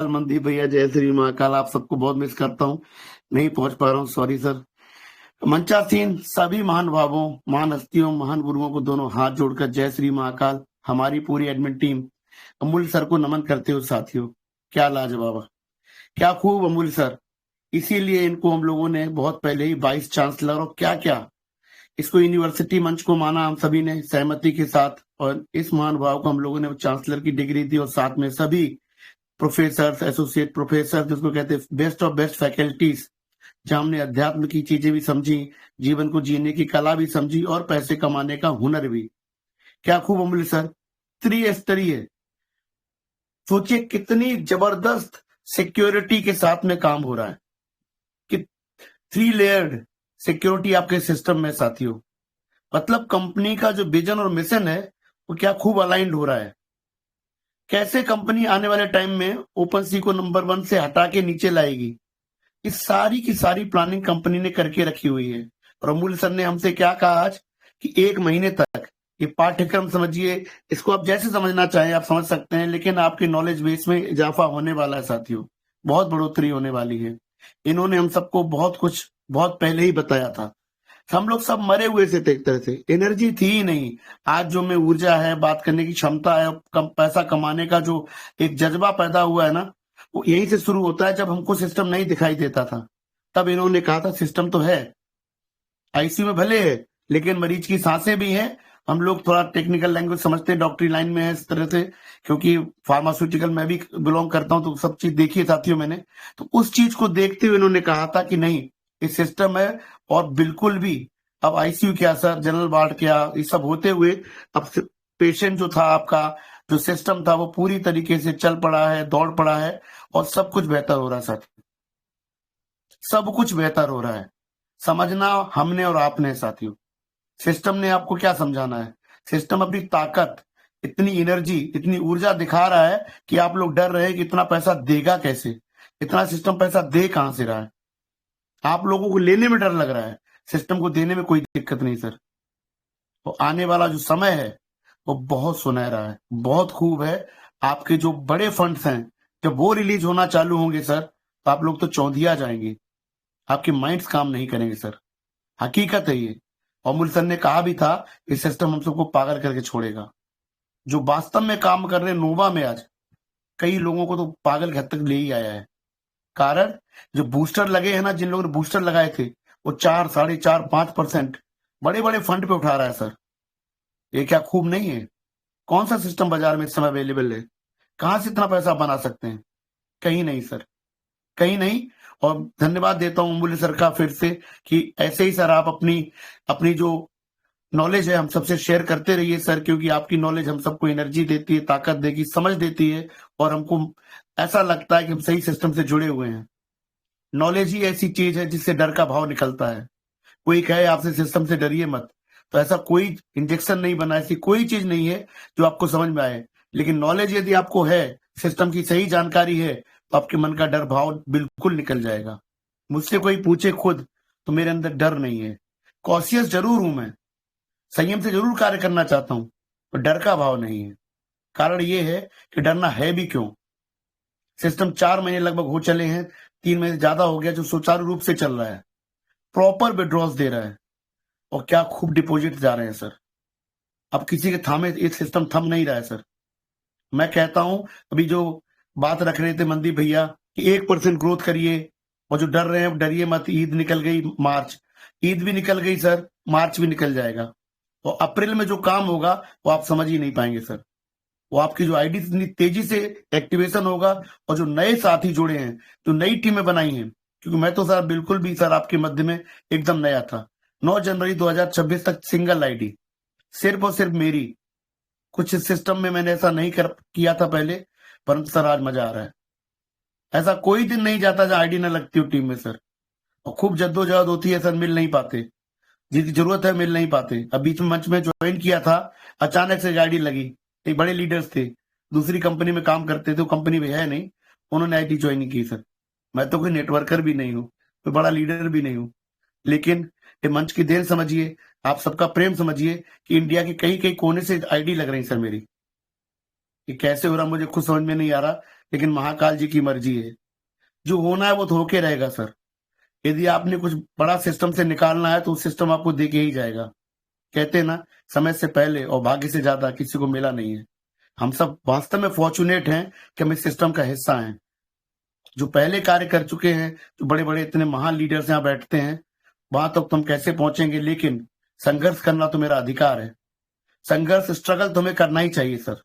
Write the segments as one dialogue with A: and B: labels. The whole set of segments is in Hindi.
A: मनदीप भैया, जय श्री महाकाल। आप सबको बहुत मिस करता हूँ, नहीं पहुंच पा रहा हूँ, सॉरी सर। मंचासीन सभी महान भावों, महान हस्तियों, महान गुरुओं को दोनों हाथ जोड़कर जय श्री महाकाल। हमारी पूरी एडमिन टीम अमूल सर को नमन करते हो साथियों। क्या लाजवाब, क्या खूब अमूल सर। इसीलिए इनको हम लोगों ने बहुत पहले ही वाइस चांसलर और क्या क्या इसको यूनिवर्सिटी मंच को माना, हम सभी ने सहमति के साथ। और इस महान भाव को हम लोगों ने चांसलर की डिग्री दी और साथ में सभी प्रोफेसर, एसोसिएट प्रोफेसर, जिसको कहते हैं बेस्ट ऑफ बेस्ट फैकल्टीज, जहां हमने अध्यात्म की चीजें भी समझी, जीवन को जीने की कला भी समझी और पैसे कमाने का हुनर भी। क्या खूब अमूल्य सर, त्रिस्तरीय। सोचिए कितनी जबरदस्त सिक्योरिटी के साथ में काम हो रहा है, कि 3 लेयर्ड सिक्योरिटी आपके सिस्टम में साथियों। मतलब कंपनी का जो विजन और मिशन है वो क्या खूब अलाइंड हो रहा है। कैसे कंपनी आने वाले टाइम में ओपन सी को नंबर 1 से हटा के नीचे लाएगी, इस सारी की सारी प्लानिंग कंपनी ने करके रखी हुई है। और अमूल्य सर ने हमसे क्या कहा आज कि 1 महीने तक ये पाठ्यक्रम समझिए, इसको आप जैसे समझना चाहें आप समझ सकते हैं, लेकिन आपके नॉलेज बेस में इजाफा होने वाला है साथियों, बहुत बढ़ोतरी होने वाली है। इन्होंने हम सबको बहुत कुछ बहुत पहले ही बताया था। हम लोग सब मरे हुए थे, एक तरह से एनर्जी थी ही नहीं। आज जो में ऊर्जा है, बात करने की क्षमता है, कम पैसा कमाने का जो एक जज्बा पैदा हुआ है ना, वो यहीं से शुरू होता है। जब हमको सिस्टम नहीं दिखाई देता था, तब इन्होंने कहा था सिस्टम तो है, आईसीयू में भले है लेकिन मरीज की सांसें भी हैं। हम लोग थोड़ा टेक्निकल लैंग्वेज समझते हैं, डॉक्टरी लाइन में है इस तरह से, क्योंकि फार्मास्यूटिकल में भी बिलोंग करता हूं, तो सब चीज देखी है साथियों मैंने। तो उस चीज को देखते हुए इन्होंने कहा था कि नहीं, ये सिस्टम है। और बिल्कुल भी अब आईसीयू क्या सर, जनरल वार्ड क्या, ये सब होते हुए अब पेशेंट जो था आपका, जो सिस्टम था वो पूरी तरीके से चल पड़ा है, दौड़ पड़ा है और सब कुछ बेहतर हो रहा है साथियों, सब कुछ बेहतर हो रहा है। समझना हमने और आपने साथियों। सिस्टम ने आपको क्या समझाना है, सिस्टम अपनी ताकत, इतनी एनर्जी, इतनी ऊर्जा दिखा रहा है कि आप लोग डर रहे हैं कि इतना पैसा देगा कैसे, इतना सिस्टम पैसा दे कहां से रहा है। आप लोगों को लेने में डर लग रहा है, सिस्टम को देने में कोई दिक्कत नहीं सर। तो आने वाला जो समय है वो बहुत सुनहरा है, बहुत खूब है। आपके जो बड़े फंड्स हैं, जब वो रिलीज होना चालू होंगे सर, तो आप लोग तो चौंधिया जाएंगे, आपके माइंड्स काम नहीं करेंगे सर। हकीकत है ये। अमूल सर ने कहा भी था कि सिस्टम हम सबको पागल करके छोड़ेगा। जो वास्तव में काम कर रहे हैं नोवा में आज, कई लोगों को तो पागल के हद तक ले ही आया है। कारण जो बूस्टर लगे हैं ना, जिन लोगों ने बूस्टर लगाए थे, वो 4, 4.5, 5% बड़े बड़े फंड पे उठा रहा है सर। ये क्या खूब नहीं है? कौन सा सिस्टम बाजार में इस समय अवेलेबल है? कहां से इतना पैसा बना सकते हैं? कहीं नहीं सर, कहीं नहीं। और धन्यवाद देता हूं अमूल्य सर का फिर से, कि ऐसे ही सर आप अपनी अपनी जो नॉलेज है हम सबसे शेयर करते रहिए सर, क्योंकि आपकी नॉलेज हम सबको एनर्जी देती है, ताकत देगी, समझ देती है। और हमको ऐसा लगता है कि हम सही सिस्टम से जुड़े हुए हैं। नॉलेज ही ऐसी चीज है जिससे डर का भाव निकलता है। कोई कहे आपसे सिस्टम से डरिए मत, तो ऐसा कोई इंजेक्शन नहीं बना, ऐसी कोई चीज नहीं है जो आपको समझ में आए। लेकिन नॉलेज यदि आपको है, सिस्टम की सही जानकारी है, तो आपके मन का डर भाव बिल्कुल निकल जाएगा। मुझसे कोई पूछे खुद, तो मेरे अंदर डर नहीं है। कॉशियस जरूर हूं मैं, संयम से जरूर कार्य करना चाहता हूं, पर डर का भाव नहीं है। कारण ये है कि डरना है भी क्यों। सिस्टम 4 महीने लगभग हो चले हैं, 3 महीने ज्यादा हो गया, जो सुचारू रूप से चल रहा है, प्रॉपर विड्रॉल्स दे रहा है और क्या खूब डिपॉजिट जा रहे हैं सर। अब किसी के थामे ये सिस्टम थम नहीं रहा है सर। मैं कहता हूं, अभी जो बात रख रहे थे मनदीप भैया कि 1% ग्रोथ करिए, और जो डर रहे हैं डरिए मत। ईद निकल गई, मार्च, ईद भी निकल गई सर, मार्च भी निकल जाएगा। और अप्रैल में जो काम होगा वो आप समझ ही नहीं पाएंगे सर। वो आपकी जो आईडी इतनी तेजी से एक्टिवेशन होगा, और जो नए साथी जुड़े हैं, जो नई टीमें बनाई हैं, क्योंकि मैं तो सर बिल्कुल भी सर आपके मध्य में एकदम नया था। 9 जनवरी 2026 तक सिंगल आईडी, सिर्फ और सिर्फ मेरी। कुछ सिस्टम में मैंने ऐसा नहीं किया था पहले, परंतु सर आज मजा आ रहा है। ऐसा कोई दिन नहीं जाता जहां आईडी ना लगती हो टीम में सर। और खूब जद्दोजहद होती है सर, मिल नहीं पाते, जिसकी जरूरत है मिल नहीं पाते। अब बीच में मंच में ज्वाइन किया था, अचानक से आईडी लगी। एक बड़े लीडर्स थे, दूसरी कंपनी में काम करते थे, वो कंपनी में है नहीं, उन्होंने आईडी ज्वाइन की सर। मैं तो कोई नेटवर्कर भी नहीं हूँ, कोई बड़ा लीडर भी नहीं हूँ, लेकिन ये मंच की देन समझिए, आप सबका प्रेम समझिए कि इंडिया के कई कई कोने से आईडी लग रही सर मेरी। ये कैसे हो रहा मुझे खुद समझ में नहीं आ रहा, लेकिन महाकाल जी की मर्जी है। जो होना है वो तो होके रहेगा सर। यदि आपने कुछ बड़ा सिस्टम से निकालना है तो उस सिस्टम आपको दे के ही जाएगा। कहते हैं ना, समय से पहले और भाग्य से ज्यादा किसी को मिला नहीं है। हम सब वास्तव में फॉर्चुनेट हैं कि हम इस सिस्टम का हिस्सा हैं। जो पहले कार्य कर चुके हैं, जो बड़े बड़े इतने महान लीडर्स यहाँ बैठते हैं, वहां तक तो हम कैसे पहुंचेंगे, लेकिन संघर्ष करना तो मेरा अधिकार है। संघर्ष, स्ट्रगल तो हमें करना ही चाहिए सर।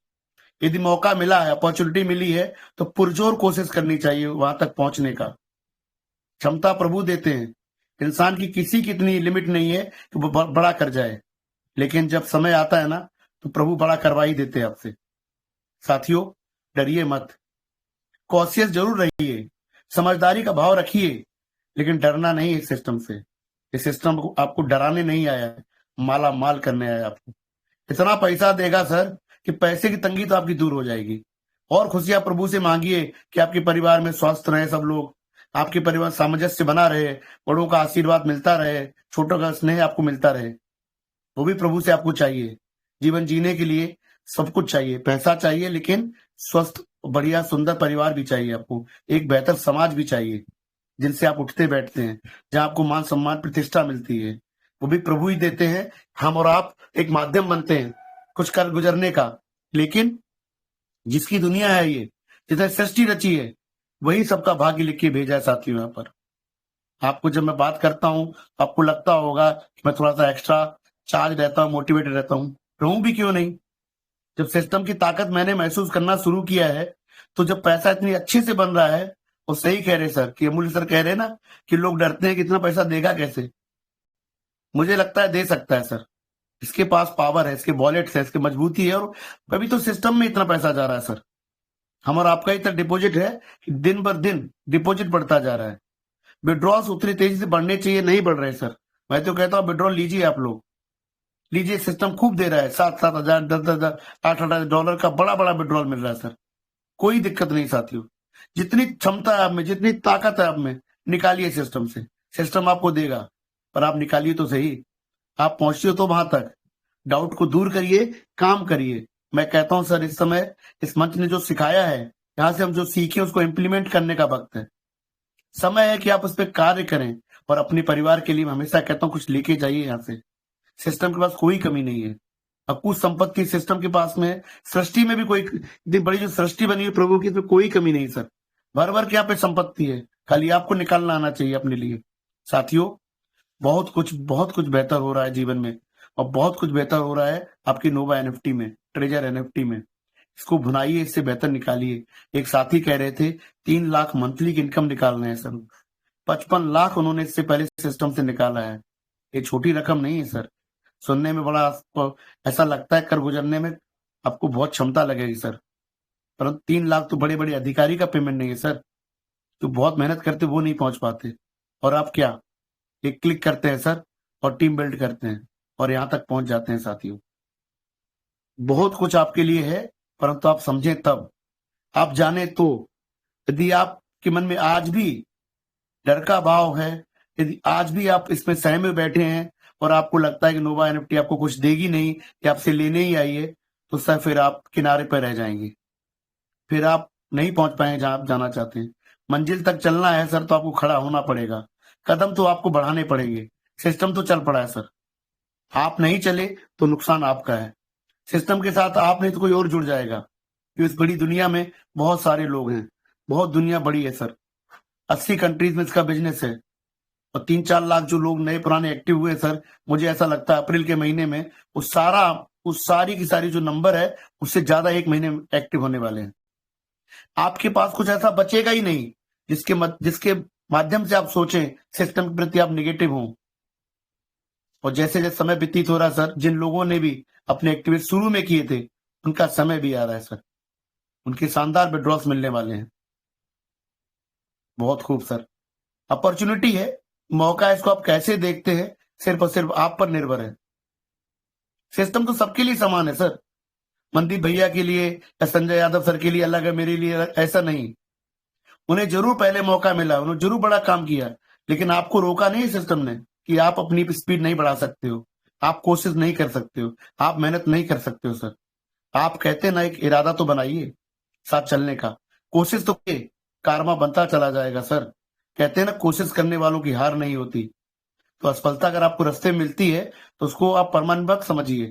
A: यदि मौका मिला है, अपॉर्चुनिटी मिली है, तो पुरजोर कोशिश करनी चाहिए वहां तक पहुंचने का। क्षमता प्रभु देते हैं। इंसान की किसी की इतनी लिमिट नहीं है कि वो बड़ा कर जाए, लेकिन जब समय आता है ना, तो प्रभु बड़ा करवा ही देते हैं आपसे। साथियों, डरिए मत, कॉशियस जरूर रहिए, समझदारी का भाव रखिए, लेकिन डरना नहीं इस सिस्टम से। इस सिस्टम आपको डराने नहीं आया है, माला माल करने आया है आपको। इतना पैसा देगा सर कि पैसे की तंगी तो आपकी दूर हो जाएगी। और खुशियां प्रभु से मांगिए कि आपके परिवार में स्वस्थ रहे सब लोग, आपके परिवार सामंजस्य बना रहे, बड़ों का आशीर्वाद मिलता रहे, छोटों का स्नेह आपको मिलता रहे। वो भी प्रभु से आपको चाहिए। जीवन जीने के लिए सब कुछ चाहिए, पैसा चाहिए, लेकिन स्वस्थ, बढ़िया, सुंदर परिवार भी चाहिए आपको। एक बेहतर समाज भी चाहिए जिनसे आप उठते बैठते हैं, जहां आपको मान सम्मान प्रतिष्ठा मिलती है। वो भी प्रभु ही देते हैं। हम और आप एक माध्यम बनते हैं कुछ कर गुजरने का। लेकिन जिसकी दुनिया है ये, जिसने सृष्टि रची है, वही सबका भाग्य लिख के भेजा है साथियों। यहाँ पर आपको जब मैं बात करता हूँ, आपको लगता होगा कि मैं थोड़ा सा एक्स्ट्रा चार्ज रहता हूँ, मोटिवेटेड रहता हूँ। रहूं भी क्यों नहीं। जब सिस्टम की ताकत मैंने महसूस करना शुरू किया है, तो जब पैसा इतनी अच्छे से बन रहा है, और सही कह रहे सर, कि अमूल्य सर कह रहे हैं ना कि लोग डरते हैं कि इतना पैसा देगा कैसे। मुझे लगता है दे सकता है सर। इसके पास पावर है, इसके वॉलेट्स है, इसकी मजबूती है, और अभी तो सिस्टम में इतना पैसा जा रहा है सर। हमारा आपका इतना डिपॉजिट है कि दिन भर दिन डिपॉजिट बढ़ता जा रहा है। विड्रॉल्स उतनी तेजी से बढ़ने चाहिए, नहीं बढ़ रहे सर। मैं तो कहता हूँ विड्रॉल लीजिए, आप लोग लीजिए। सिस्टम खूब दे रहा है, 7,000, 10,000, 8,000 डॉलर का बड़ा बड़ा विड्रॉल मिल रहा है सर। कोई दिक्कत नहीं साथियों। जितनी क्षमता है आप में, जितनी ताकत है आप में, निकालिए सिस्टम से। सिस्टम आपको देगा, पर आप निकालिए तो सही। आप पहुंचिए तो वहां तक। डाउट को दूर करिए, काम करिए। मैं कहता हूं सर, इस समय इस मंच ने जो सिखाया है, यहां से हम जो सीखे उसको इम्प्लीमेंट करने का वक्त है। समय है कि आप उस पर कार्य करें, और अपने परिवार के लिए मैं हमेशा कहता हूं कुछ लेके जाइए यहाँ से। सिस्टम के पास कोई कमी नहीं है। अब कुछ संपत्ति सिस्टम के पास में है, सृष्टि में भी कोई, इतनी बड़ी जो सृष्टि बनी है प्रभु की, इसमें कोई कमी नहीं सर। भर भर के यहाँ पे संपत्ति है, खाली आपको निकालना आना चाहिए अपने लिए। साथियों, बहुत कुछ बेहतर हो रहा है जीवन में, और बहुत कुछ बेहतर हो रहा है आपकी नोवा एनएफटी में, ट्रेजर एनएफटी में। इसको भुनाइए, इससे बेहतर निकालिए। एक साथी कह रहे थे 3 लाख मंथली की इनकम निकाल रहे हैं सर। 55 लाख उन्होंने इससे पहले सिस्टम से निकाला है। ये छोटी रकम नहीं है सर। सुनने में बड़ा ऐसा लगता है, कर गुजरने में आपको बहुत क्षमता लगेगी सर, परंतु 3 लाख तो बड़े बड़े अधिकारी का पेमेंट नहीं है सर। जो बहुत मेहनत करते वो नहीं पहुंच पाते, और आप क्या एक क्लिक करते हैं सर, और टीम बिल्ड करते हैं, और यहां तक पहुंच जाते हैं साथियों। बहुत कुछ आपके लिए है, परंतु आप समझें तब, आप जाने तो। यदि आपके मन में आज भी डर का भाव है, यदि आज भी आप इसमें सहमे बैठे हैं, और आपको लगता है कि नोवा एनएफटी आपको कुछ देगी नहीं, कि आपसे लेने ही आई है, तो सर फिर आप किनारे पर रह जाएंगे। फिर आप नहीं पहुंच पाएंगे जहां आप जाना चाहते हैं। मंजिल तक चलना है सर, तो आपको खड़ा होना पड़ेगा। कदम तो आपको बढ़ाने पड़ेंगे। सिस्टम तो चल पड़ा है सर, आप नहीं चले तो नुकसान आपका है। सिस्टम के साथ आप नहीं तो कोई और जुड़ जाएगा, क्योंकि इस बड़ी दुनिया में बहुत सारे लोग हैं। बहुत दुनिया बड़ी है सर। 80 कंट्रीज में इसका बिजनेस है, और 3-4 लाख जो लोग नए पुराने एक्टिव हुए सर, मुझे ऐसा लगता है अप्रैल के महीने में उस सारी की सारी जो नंबर है, उससे ज्यादा एक महीने में एक्टिव होने वाले हैं। आपके पास कुछ ऐसा बचेगा ही नहीं जिसके माध्यम से आप सोचें सिस्टम के प्रति आप निगेटिव हों। और जैसे जैसे समय व्यतीत हो रहा है सर, जिन लोगों ने भी अपने एक्टिविटी शुरू में किए थे, उनका समय भी आ रहा है सर। उनके शानदार विड्रॉल्स मिलने वाले हैं। बहुत खूब सर, अपॉर्चुनिटी है, मौका है। इसको आप कैसे देखते हैं, सिर्फ और सिर्फ आप पर निर्भर है। सिस्टम तो सबके लिए समान है सर। मनदीप भैया के लिए या संजय यादव सर के लिए अलग है, मेरे लिए अलग, ऐसा नहीं। उन्हें जरूर पहले मौका मिला, उन्होंने जरूर बड़ा काम किया, लेकिन आपको रोका नहीं सिस्टम ने कि आप अपनी स्पीड नहीं बढ़ा सकते हो, आप कोशिश नहीं कर सकते हो, आप मेहनत नहीं कर सकते हो सर। आप कहते ना, एक इरादा तो बनाइए साथ चलने का। कोशिश तो के कारमा बनता चला जाएगा सर। कहते हैं ना, कोशिश करने वालों की हार नहीं होती। तो असफलता अगर आपको रास्ते में मिलती है तो उसको आप परमानेंट वक्त समझिए,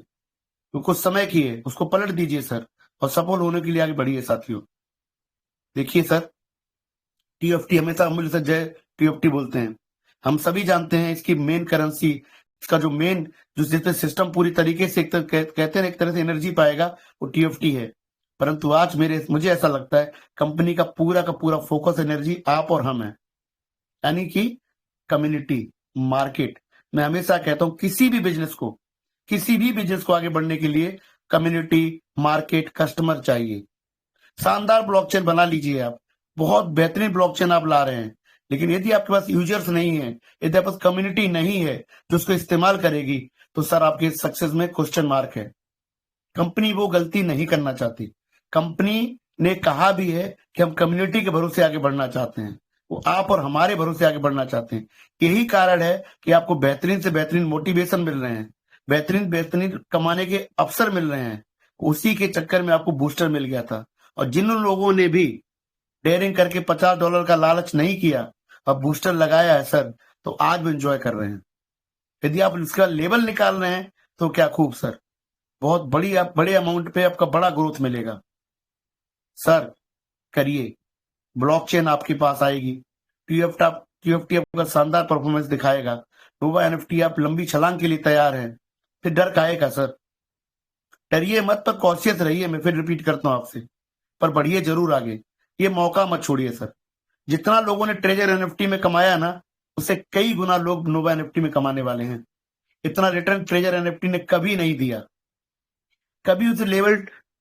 A: तो कुछ समय की है, उसको पलट दीजिए सर, और सफल होने के लिए आगे बढ़िए साथियों। देखिए सर, टीएफटी हमेशा अमूल्य से जय टीएफटी बोलते हैं। हम सभी जानते हैं इसकी मेन करेंसी, इसका जो मेन जो जिससे सिस्टम पूरी तरीके से कहते हैं एक तरह से एनर्जी पाएगा, वो टीएफटी है। परंतु आज मुझे ऐसा लगता है कंपनी का पूरा फोकस एनर्जी आप और हम है, यानी कि कम्युनिटी, मार्केट। मैं हमेशा कहता हूं किसी भी बिजनेस को आगे बढ़ने के लिए कम्युनिटी, मार्केट, कस्टमर चाहिए। शानदार ब्लॉकचेन बना लीजिए आप, बहुत बेहतरीन ब्लॉकचेन आप ला रहे हैं, लेकिन यदि आपके पास यूजर्स नहीं है, यदि आपके पास कम्युनिटी नहीं है जो उसको इस्तेमाल करेगी, तो सर आपके सक्सेस में क्वेश्चन मार्क है। कंपनी वो गलती नहीं करना चाहती। कंपनी ने कहा भी है कि हम कम्युनिटी के भरोसे आगे बढ़ना चाहते हैं, वो आप और हमारे भरोसे आगे बढ़ना चाहते हैं। यही कारण है कि आपको बेहतरीन से बेहतरीन मोटिवेशन मिल रहे हैं, बेहतरीन कमाने के अवसर मिल रहे हैं। उसी के चक्कर में आपको बूस्टर मिल गया था, और जिन लोगों ने भी डेयरिंग करके $50 का लालच नहीं किया और बूस्टर लगाया है सर, तो आज भी एंजॉय कर रहे हैं। यदि आप इसका लेवल निकाल रहे हैं तो क्या खूब सर, बहुत बड़े अमाउंट पे आपका बड़ा ग्रोथ मिलेगा सर। करिए, ब्लॉकचेन आपके पास आएगी, टीएफटी आपका शानदार परफॉर्मेंस दिखाएगा, नोवा एनएफटी आप लंबी छलांग के लिए तैयार हैं। फिर डर काहेगा सर, डरिए मत, पर कॉशियस रहिए। मैं फिर रिपीट करता हूं आपसे, पर बढ़िए जरूर आगे, ये मौका मत छोड़िए सर। जितना लोगों ने ट्रेजर एनएफटी में कमाया ना, उससे कई गुना लोग नोवा एनएफटी में कमाने वाले हैं। इतना रिटर्न ट्रेजर एनएफटी ने कभी नहीं दिया। कभी उसे लेवल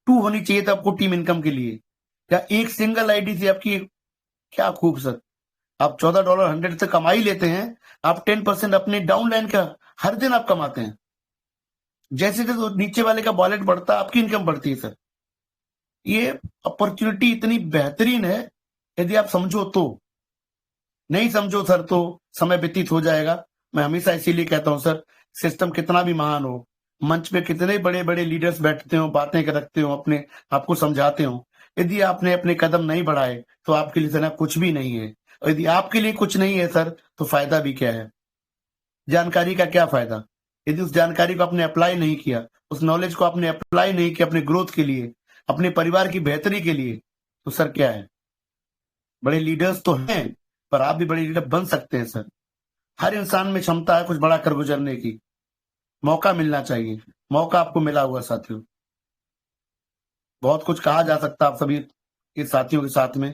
A: 2 होनी चाहिए था आपको टीम इनकम के लिए, या एक सिंगल आईडी से आपकी। क्या खूब सर, आप $14 100 से कमा ही लेते हैं, आप 10% अपने डाउनलाइन का हर दिन आप कमाते हैं। जैसे जैसे नीचे वाले का वॉलेट बढ़ता है, आपकी इनकम बढ़ती है सर। ये अपॉर्चुनिटी इतनी बेहतरीन है, यदि आप समझो तो। नहीं समझो सर तो समय व्यतीत हो जाएगा। मैं हमेशा इसीलिए कहता हूं सर, सिस्टम कितना भी महान हो, मंच पे कितने बड़े बड़े लीडर्स बैठते हो, बातें रखते हो, अपने आपको समझाते हो, यदि आपने अपने कदम नहीं बढ़ाए तो आपके लिए सर कुछ भी नहीं है। और यदि आपके लिए कुछ नहीं है सर, तो फायदा भी क्या है? जानकारी का क्या फायदा यदि उस जानकारी को आपने अप्लाई नहीं किया, उस नॉलेज को आपने अप्लाई नहीं किया अपने ग्रोथ के लिए, अपने परिवार की बेहतरी के लिए, तो सर क्या है? बड़े लीडर्स तो हैं, पर आप भी बड़े लीडर बन सकते हैं सर। हर इंसान में क्षमता है कुछ बड़ा कर गुजरने की, मौका मिलना चाहिए। मौका आपको मिला हुआ साथियों, बहुत कुछ कहा जा सकता आप सभी के साथियों के साथ में।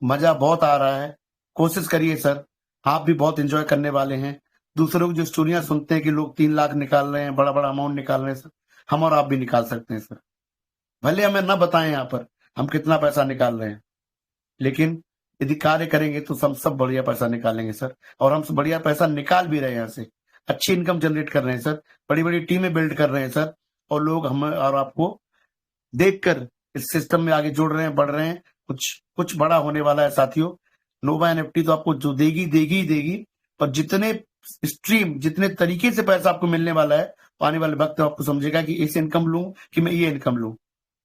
A: मजा बहुत आ रहा है, कोशिश करिए सर, आप भी बहुत एंजॉय करने वाले हैं। दूसरों की जो स्टोरियां सुनते हैं कि लोग 3 लाख निकाल रहे हैं, बड़ा बड़ा अमाउंट निकाल रहे हैं सर, हम और आप भी निकाल सकते हैं सर। भले हमें न बताएं यहाँ पर हम कितना पैसा निकाल रहे हैं, लेकिन यदि कार्य करेंगे तो हम सब बढ़िया पैसा निकालेंगे सर। और हम सब बढ़िया पैसा निकाल भी रहे हैं, यहाँ से अच्छी इनकम जनरेट कर रहे हैं सर, बड़ी बड़ी टीमें बिल्ड कर रहे हैं सर, और लोग हम और आपको देखकर इस सिस्टम में आगे जुड़ रहे हैं, बढ़ रहे हैं। कुछ बड़ा होने वाला है साथियों। नोवा एनएफटी तो आपको जो देगी ही देगी, और जितने स्ट्रीम, जितने तरीके से पैसा आपको मिलने वाला है, तो आने वाले वक्त में आपको समझेगा कि इसे इनकम लूं कि मैं ये इनकम लूं।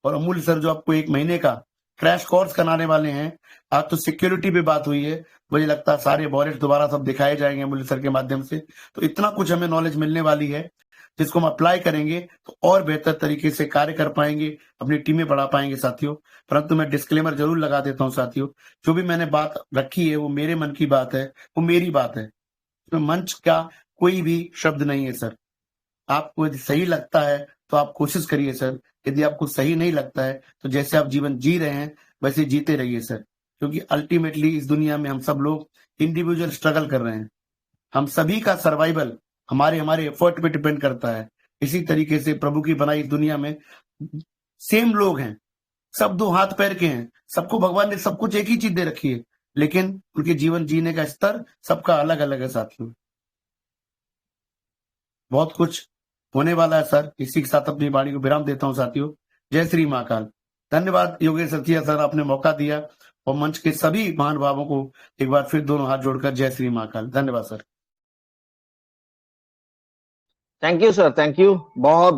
A: और अमूल्य सर जो आपको 1 महीने का क्रैश कोर्स कराने वाले हैं, आज तो सिक्योरिटी पे बात हुई है, मुझे लगता है सारे वॉलेट दोबारा सब दिखाए जाएंगे अमूल्य सर के माध्यम से। तो इतना कुछ हमें नॉलेज मिलने वाली है, जिसको हम अप्लाई करेंगे तो और बेहतर तरीके से कार्य कर पाएंगे, अपनी टीमें बढ़ा पाएंगे साथियों। परंतु मैं डिस्क्लेमर जरूर लगा देता हूं साथियों, जो भी मैंने बात रखी है वो मेरे मन की बात है, वो मेरी बात है, तो मंच का कोई भी शब्द नहीं है सर। आपको यदि सही लगता है तो आप कोशिश करिए सर, यदि आपको सही नहीं लगता है तो जैसे आप जीवन जी रहे हैं वैसे जीते रहिए सर, क्योंकि अल्टीमेटली इस दुनिया में हम सब लोग इंडिविजुअल स्ट्रगल कर रहे हैं। हम सभी का सर्वाइवल हमारे एफर्ट पे डिपेंड करता है। इसी तरीके से प्रभु की बनाई इस दुनिया में सेम लोग हैं, सब 2 हाथ पैर के हैं, सबको भगवान ने सब कुछ एक ही चीज दे रखी है, लेकिन उनके जीवन जीने का स्तर सबका अलग अलग है साथियों। बहुत कुछ होने वाला है सर। इसी के साथ अपनी वाणी को विराम देता हूं साथियों। जय श्री महाकाल। धन्यवाद योगेश सचिया सर, आपने मौका दिया, और मंच के सभी महानुभावों को एक बार फिर दोनों हाथ जोड़कर जय श्री महाकाल। धन्यवाद sir.
B: Thank you sir, thank you. बहुत